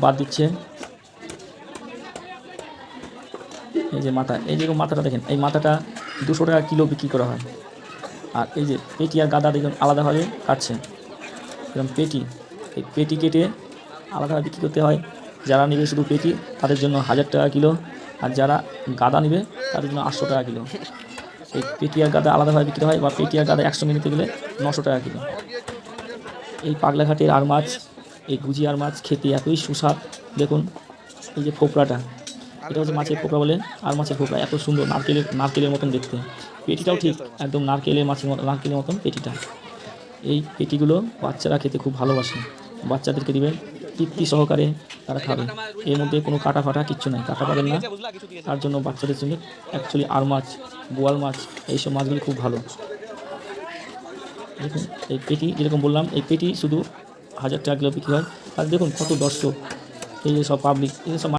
বাদ দিচ্ছে। এই যে মাথা, এই যেরকম মাথাটা দেখেন, এই মাথাটা 200 টাকা কিলো বিক্রি করা হয়। আর এই যে পেটি আর গাদা দেখুন আলাদাভাবে কাটছে, এরকম পেটি, এই পেটি কেটে আলাদাভাবে বিক্রি করতে হয়। যারা নেবে শুধু পেটি তাদের জন্য 1000 টাকা কিলো, আর যারা গাদা নেবে তাদের জন্য 800 টাকা কিলো। এই পেটি আর গাদা আলাদাভাবে বিক্রি হয়, বা পেটি আর গাদা একসঙ্গে নিতে গেলে 900 টাকা কিলো। এই পাগলাঘাটের আর মাছ, এই গুজি আর মাছ খেতে এতই সুস্বাদ। দেখুন এই যে ফোপড়াটা, এটা হচ্ছে মাছের ফোপড়া বলে, আর মাছের ফোপড়া এত সুন্দর, নারকেলের মতন দেখতে। পেটিটাও ঠিক একদম নারকেলের মতন পেটিটা। এই পেটিগুলো বাচ্চারা খেতে খুব ভালোবাসে, বাচ্চাদেরকে দিবেন তৃপ্তি সহকারে তারা খাবে। এর মধ্যে কোনো কাটা ফাটা কিচ্ছু নাই, কাটা পাবেন না। তার জন্য বাচ্চাদের জন্য অ্যাকচুয়ালি আর মাছ, বোয়াল মাছ, এইসব মাছগুলি খুব ভালো। দেখুন এই পেটি, যেরকম বললাম এই পেটি শুধু 1000 টাকা কিলো বিক্রি হয়। আর দেখুন কত দর্শক, এই যে সব পাবলিক, এই সব